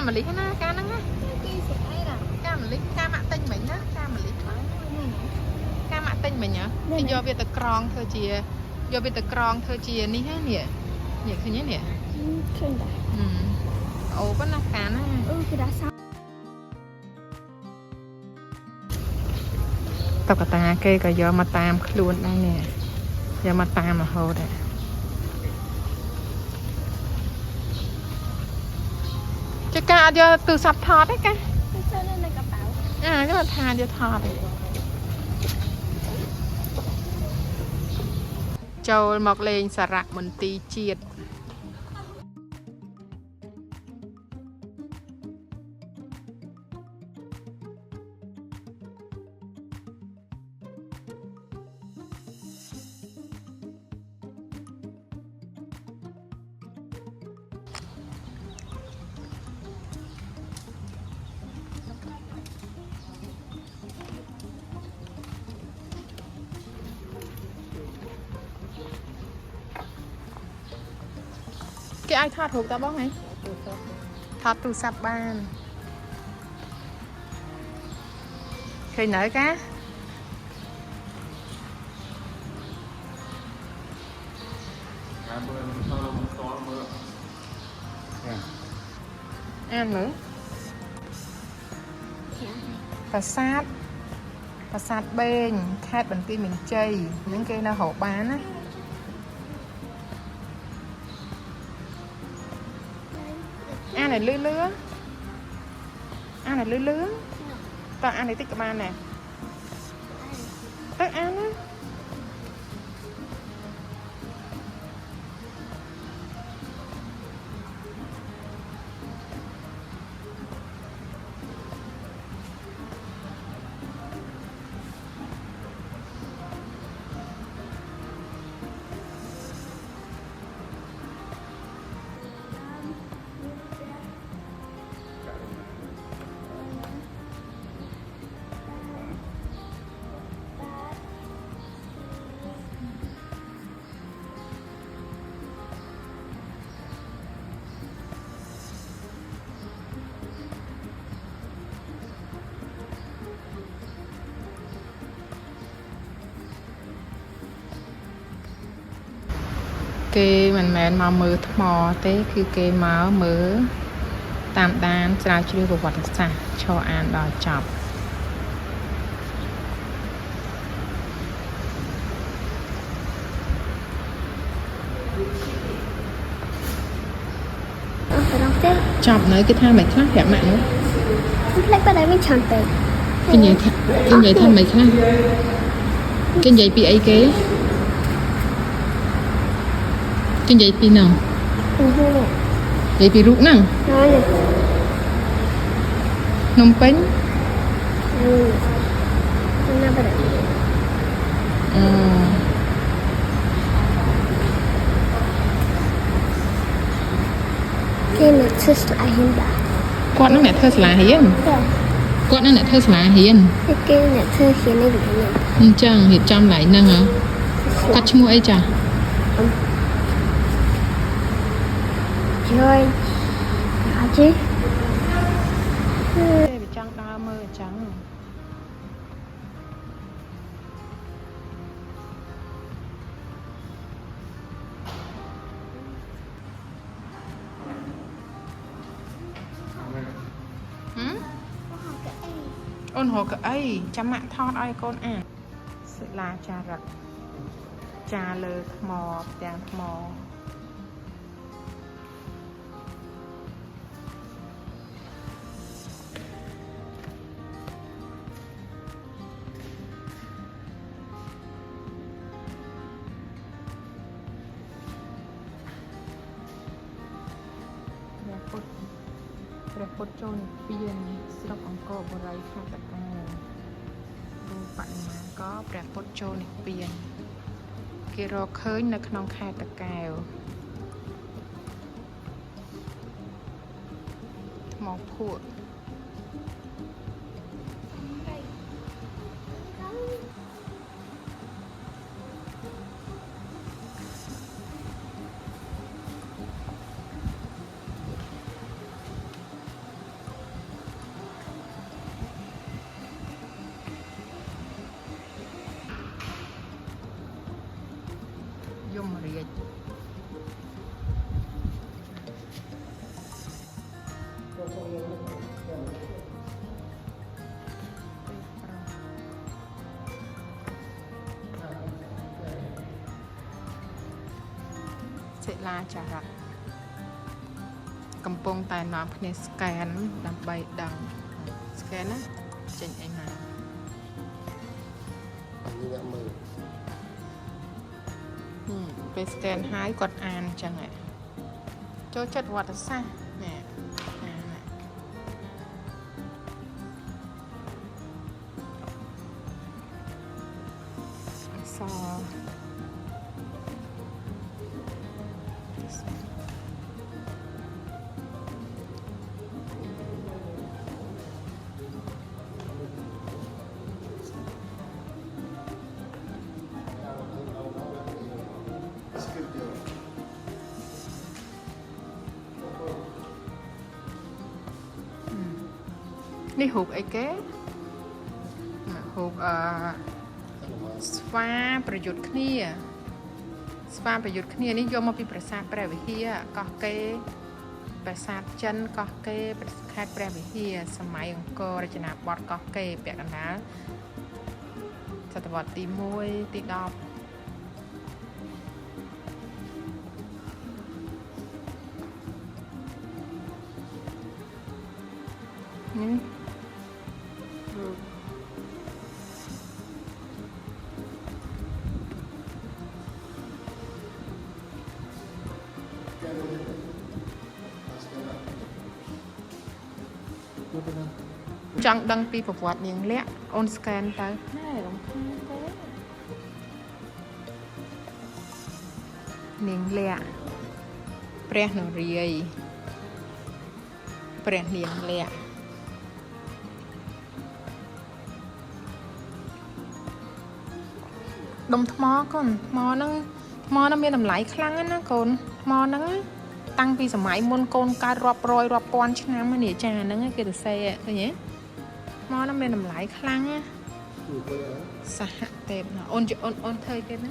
mà lý na cá nắng á cá mà lý cá mạ tinh mình á cá mà lý cá mạ tinh mình nhá thì do việc tự krong thôi chị do việc tự krong thôi chị ní hết nè nhỉคือnhé nè ồ vẫn là cá nè cái đá sao tập cả ta cây cả do mà tam luôn đây nè do mà tam mà hồ đây chứ ca do từ sập thọt đấy ca cái là thà do thọt châu mọc lên xà rạc mình tì chiết cái ai thọt thuộc ta bóc này thọt từ sập ban khi nở cá ăn nữa Bà sát bên khát bằng tim mình chay những cái nào hổ bán á ăn này lưới lứa ăn này lưới lứa tao ăn này tích các bạn nè tao ăn á kê mình mà mơ thấp mò thế khi kê máu mớ tạm đan ra chưa được vật sản cho ăn đòi chọc chọc nơi cái thang mày khác hẻm mạng nữa lấy cái đấy mình chọn về cái gì thang mày khác cái gì bị ấy kế cái gì pi nào vậy pi rụng nào nông pén cái này thưa là hiền bà con nó này thưa là hiền con nó này thưa là hiền cái này thưa hiền này bị chẳng hiện trăm lại năng hả cắt mua ấy chả chơi hả chứ bị trăng đau mơ trắng ôn hồ cái ấy chăm mạng thon ai con à sự là trà rật trà lơ mò đàn mòព្រះពុទ្ធចូលនិព្វានស្រុកអង្គរបូរីខេត្តតាកែវរូបបដិមាក៏ព្រះពុទ្ធចូលនិព្វានគេរកឃើញនៅក្នុងខេត្តតាកែវថ្មភក់ រាជសិលាចារៈកំពុងតែនាំគ្នាស្កែនដើម្បីដឹងស្កែនណាចេញអីមកពេលស្កែនហើយគាត់អានអញ្ចឹងចូលចិត្តវត្តសាស្ត្រណែអានអក្សរនេះរូបអីគេរូបស្វាប្រយុទ្ធគ្នាស្វាប្រយុទ្ធគ្នានេះយកមកពីប្រាសាទព្រះវិហារកោះកេរប្រាសាទចិនកោះកេរខេត្តព្រះវិហារសម័យអង្គររចនាបថកោះកេរពាក់កណ្ដាលសតវត្សទី1ទី10នេះចង់ដឹងពីប្រវត្តិនាងលក្ខអូនស្កែនទៅណែរំខានទេនាងលក្ខព្រះនរាយណ៍ព្រះនាងលក្ខដុំថ្មកូនថ្មហ្នឹងមានតម្លៃខ្លាំងណាកូនថ្មហ្នឹងតាំងពីសម័យមុនកូនកើតរាប់រយរាប់ពាន់ឆ្នាំនេះចាហ្នឹងគេទៅសេឃើញទេថ្មហ្នឹងមានតម្លៃខ្លាំងណាសហទេពអូនធ្វើគេណា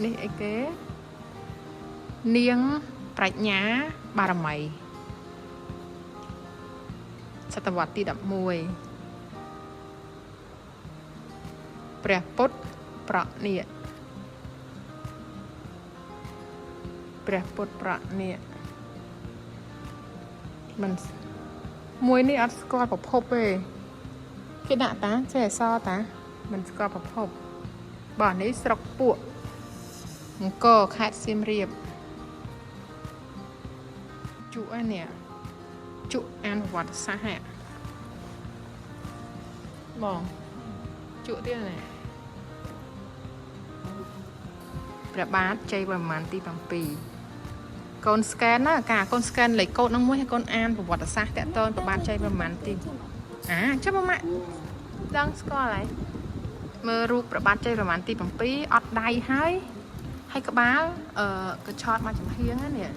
នេះអីគេនាងប្រាជ្ញាបារមីសតវត្សទី11ព្រះពុទ្ធប្រណិយព្រះពុទ្ធប្រណិយមិនមួយនេះអត់ស្គាល់ប្រភពទេគេដាក់តាចេះអសតាមិនស្គាល់ប្រភពបាទនេះស្រុកពួកអង្គរខេត្តសៀមរាបជក់ឯនេះជក់អានប្រវត្តិសាស្ត្រហ៎បងជក់ទៀតណាព្រះបាទជ័យវរ្ម័នទី7កូនស្កែនណាកាកូនស្កែនលេខកូដនឹងមួយឲ្យកូនអានប្រវត្តិសាស្ត្រតកតព្រះបាទជ័យវរ្ម័នទីចាំម៉ាក់ដឹងស្គាល់ហើយមើលរូបព្រះបាទជ័យវរ្ម័នទី7អត់ដៃហើយក្បាលក៏ឆោតមកចំហៀងហ្នឹងនេះ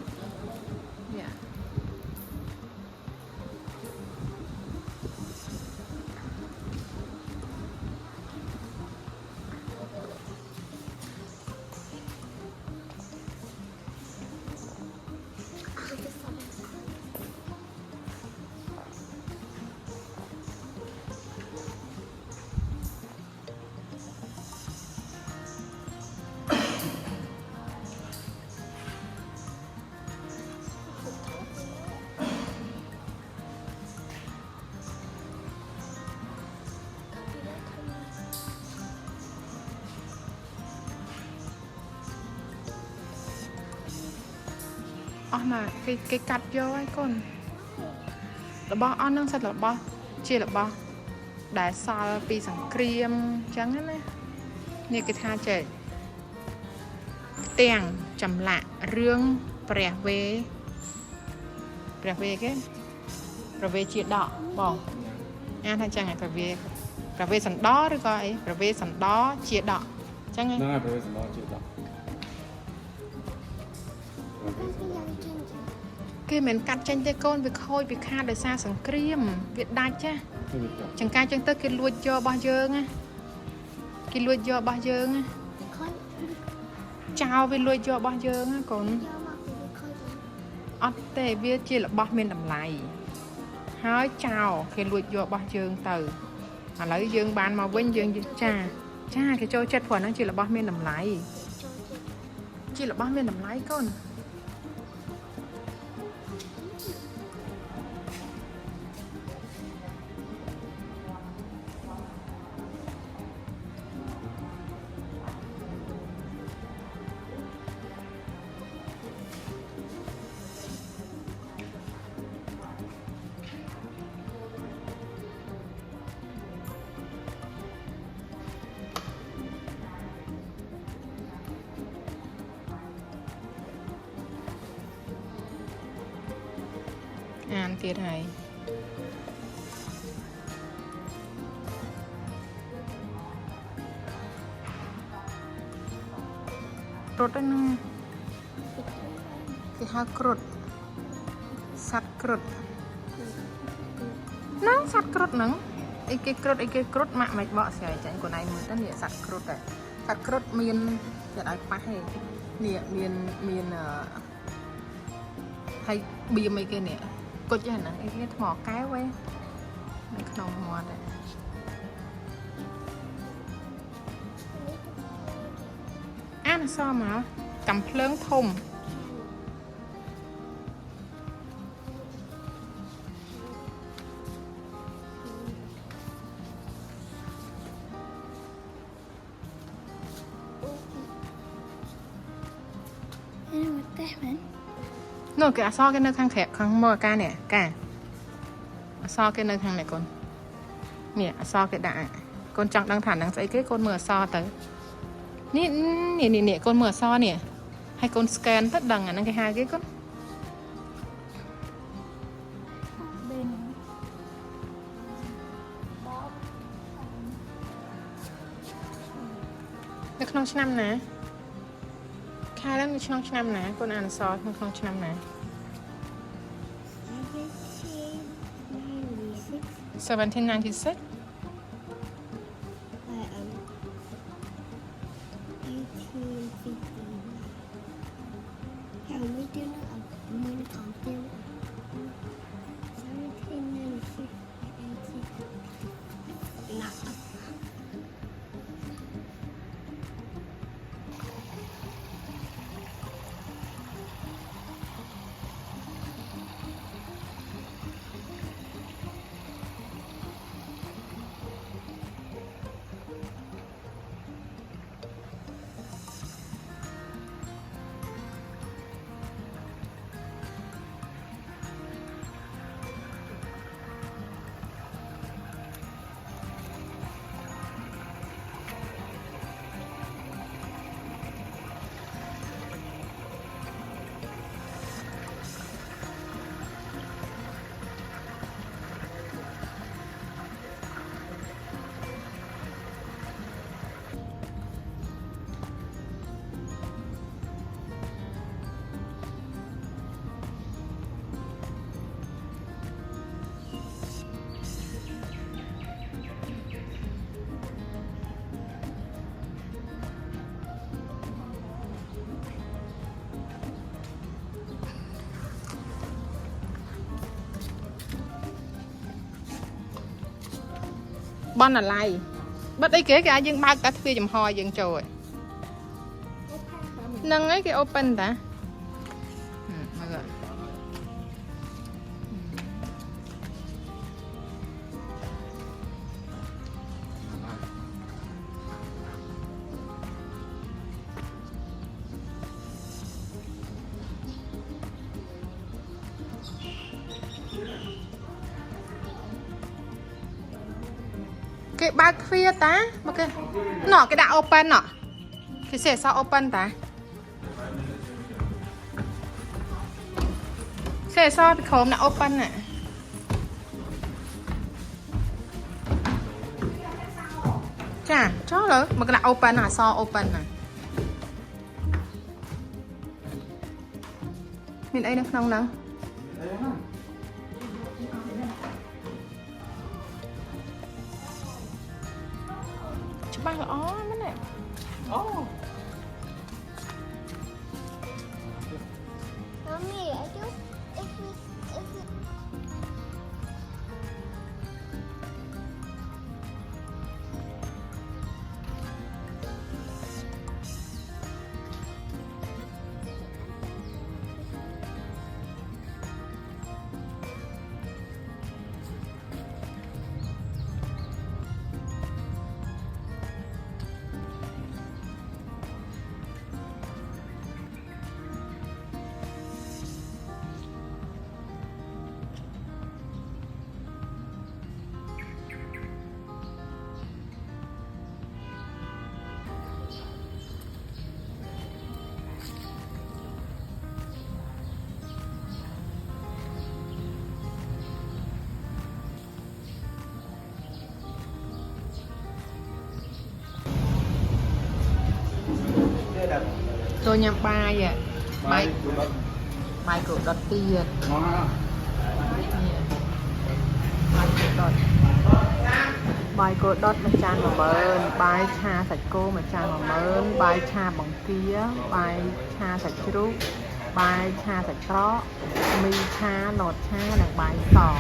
អស់មកគេកាត់យកហើយកូនរបស់អស់នឹងសិតរបស់ជារបស់ដែលសល់ពីសង្គ្រាមអញ្ចឹងណានេះគេថាចេះផ្ទាំងចម្លាក់រឿងព្រះវេគេព្រះវេជាដកបងអានថាចឹងឯងព្រះវេសណ្ដោឬក៏អីព្រះវេសណ្ដោជាដកអញ្ចឹងឯងហ្នឹងហើយព្រះវេសណ្ដោជាដក គេមិនកាត់ចេញទេកូនវាខូចវាខាតដោយសារសង្គ្រាមវាដាច់ចាចង្ការចឹងទៅគេលួចយករបស់យើងណាគេលួចយករបស់យើងណាចោលវាលួចយករបស់យើងណាកូនអត់ទេវាជារបស់មានតម្លៃហើយចោលគេលួចយករបស់យើងទៅឥឡូវយើងបានមកវិញយើងចាគេចូលចិត្តព្រោះហ្នឹងជារបស់មានតម្លៃជារបស់មានតម្លៃកូនអានទៀតហើយគ្រុឌហ្នឹងគេហៅគ្រុឌសត្វគ្រុឌហ្នឹងសត្វគ្រុឌហ្នឹងអីគេគ្រុឌម៉ាក់មិនបកស្រាយចាញ់ខ្លួនឯងមើលទៅនេះសត្វគ្រុឌតែសត្វគ្រុឌមានគេឲ្យប៉ះទេនេះមានហើយបៀមអីគេនេះគុជហ្នឹងណាអីគេថ្មកែវឯងនៅក្នុងមាត់អានអសមកកំភ្លើងធំនោះគេអសគេនៅខាងក្រែបខាងមកកានេះកាអសគេនៅខាងនេះកូននេះអសគេដាក់កូនចង់ដឹងថានឹងស្អីគេកូនមើលអសទៅនេះកូនមើលអសនេះហើយកូន scan ទៅដឹងអាហ្នឹងគេហៅគេកូននៅក្នុងឆ្នាំណាខែឡើងនៅក្នុងឆ្នាំណាកូនអានអសក្នុងឆ្នាំណា1796 បនអាឡៃបិទអីគេឲ្យយើងបើកតែទ្វារចំហយើងចូលហ្នឹងហើយគេ open តាមើលគេបើកទ្វារតាមកគេណ៎គេដាក់ open ណ៎គេសេះអក្សរ open តាសេះអក្សរពីក្រោមដាក់ open ណាចាចូលលើមកគេដាក់ open អក្សរ open ណាមានអីនៅក្នុងហ្នឹង Ba ó mấy nè. Ồ. Mommy, I do. If we Tôi nhầm bài à. Bài Của đất. bài của đợt tiệt. Ngon ha. Bài của đợt. Bài của đợt mà chan mà mơn. Bài cha sạch cô mà chan mà mơn. Bài cha bằng kia. Bài cha sạch rút. Bài cha sạch rõ. Mi cha nọt cha là bài sò.